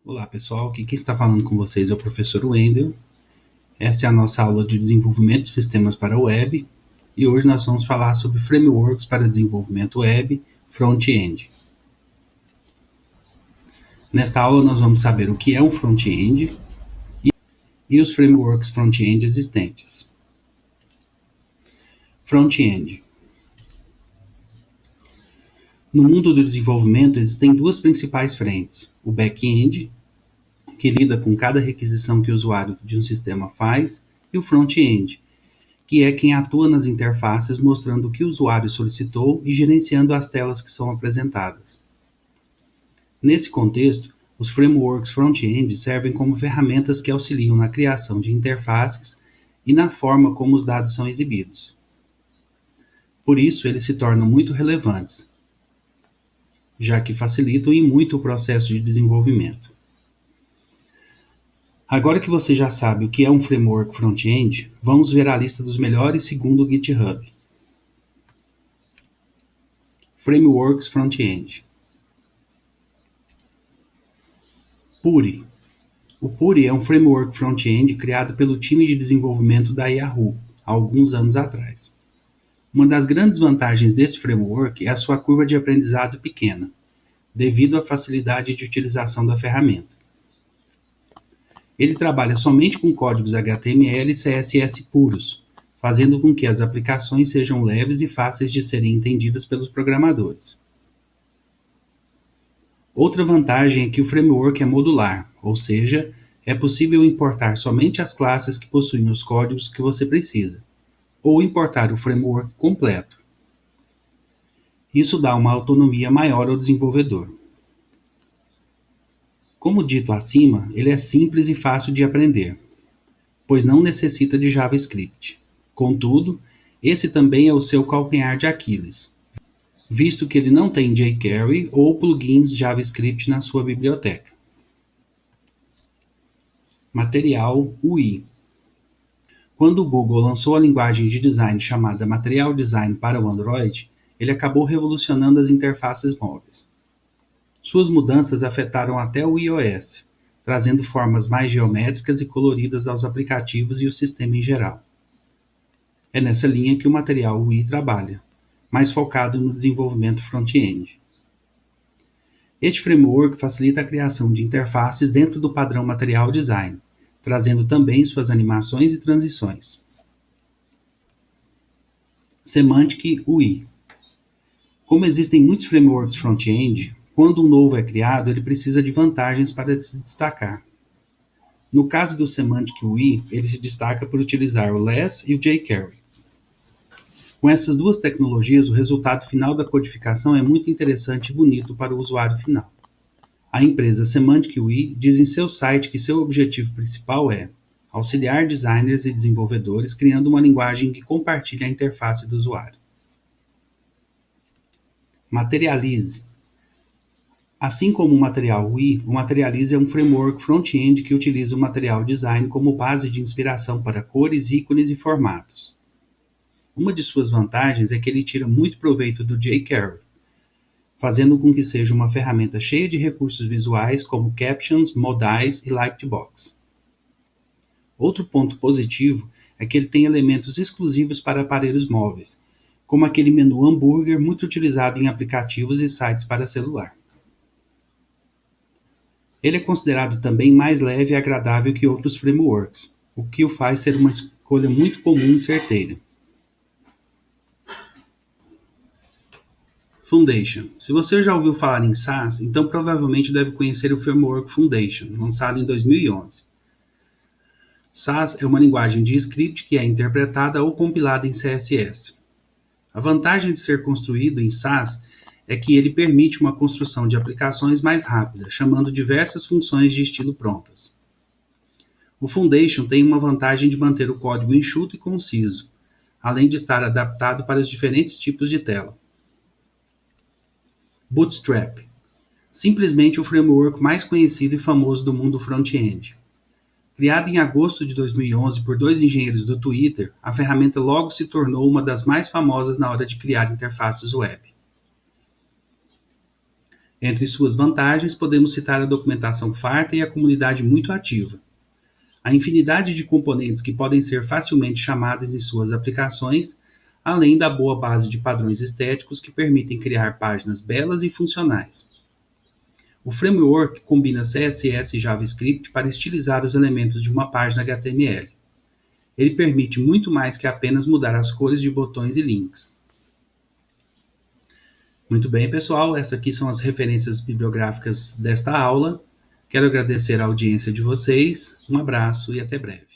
Olá pessoal, aqui quem está falando com vocês é o professor Wendel. Essa é a nossa aula de desenvolvimento de sistemas para web e hoje nós vamos falar sobre frameworks para desenvolvimento web front-end. Nesta aula nós vamos saber o que é um front-end e os frameworks front-end existentes. Front-end. No mundo do desenvolvimento existem duas principais frentes: o back-end, que lida com cada requisição que o usuário de um sistema faz, e o front-end, que é quem atua nas interfaces mostrando o que o usuário solicitou e gerenciando as telas que são apresentadas. Nesse contexto, os frameworks front-end servem como ferramentas que auxiliam na criação de interfaces e na forma como os dados são exibidos. Por isso, eles se tornam muito relevantes, já que facilitam em muito o processo de desenvolvimento. Agora que você já sabe o que é um framework front-end, vamos ver a lista dos melhores segundo o GitHub. Frameworks front-end. Puri. O Puri é um framework front-end criado pelo time de desenvolvimento da Yahoo, há alguns anos atrás. Uma das grandes vantagens desse framework é a sua curva de aprendizado pequena, devido à facilidade de utilização da ferramenta. Ele trabalha somente com códigos HTML e CSS puros, fazendo com que as aplicações sejam leves e fáceis de serem entendidas pelos programadores. Outra vantagem é que o framework é modular, ou seja, é possível importar somente as classes que possuem os códigos que você precisa, ou importar o framework completo. Isso dá uma autonomia maior ao desenvolvedor. Como dito acima, ele é simples e fácil de aprender, pois não necessita de JavaScript. Contudo, esse também é o seu calcanhar de Aquiles, visto que ele não tem jQuery ou plugins JavaScript na sua biblioteca. Material UI. Quando o Google lançou a linguagem de design chamada Material Design para o Android, ele acabou revolucionando as interfaces móveis. Suas mudanças afetaram até o iOS, trazendo formas mais geométricas e coloridas aos aplicativos e o sistema em geral. É nessa linha que o Material UI trabalha, mais focado no desenvolvimento front-end. Este framework facilita a criação de interfaces dentro do padrão Material Design, trazendo também suas animações e transições. Semantic UI. Como existem muitos frameworks front-end, quando um novo é criado, ele precisa de vantagens para se destacar. No caso do Semantic UI, ele se destaca por utilizar o Less e o jQuery. Com essas duas tecnologias, o resultado final da codificação é muito interessante e bonito para o usuário final. A empresa Semantic UI diz em seu site que seu objetivo principal é auxiliar designers e desenvolvedores criando uma linguagem que compartilhe a interface do usuário. Materialize. Assim como o Material UI, o Materialize é um framework front-end que utiliza o Material Design como base de inspiração para cores, ícones e formatos. Uma de suas vantagens é que ele tira muito proveito do jQuery, fazendo com que seja uma ferramenta cheia de recursos visuais como captions, modais e lightbox. Outro ponto positivo é que ele tem elementos exclusivos para aparelhos móveis, como aquele menu hambúrguer muito utilizado em aplicativos e sites para celular. Ele é considerado também mais leve e agradável que outros frameworks, o que o faz ser uma escolha muito comum e certeira. Foundation. Se você já ouviu falar em SAS, então provavelmente deve conhecer o framework Foundation, lançado em 2011. SAS é uma linguagem de script que é interpretada ou compilada em CSS. A vantagem de ser construído em SAS é que ele permite uma construção de aplicações mais rápida, chamando diversas funções de estilo prontas. O Foundation tem uma vantagem de manter o código enxuto e conciso, além de estar adaptado para os diferentes tipos de tela. Bootstrap. Simplesmente o framework mais conhecido e famoso do mundo front-end. Criada em agosto de 2011 por dois engenheiros do Twitter, a ferramenta logo se tornou uma das mais famosas na hora de criar interfaces web. Entre suas vantagens, podemos citar a documentação farta e a comunidade muito ativa. A infinidade de componentes que podem ser facilmente chamados em suas aplicações, além da boa base de padrões estéticos que permitem criar páginas belas e funcionais. O framework combina CSS e JavaScript para estilizar os elementos de uma página HTML. Ele permite muito mais que apenas mudar as cores de botões e links. Muito bem, pessoal, essas aqui são as referências bibliográficas desta aula. Quero agradecer a audiência de vocês, um abraço e até breve.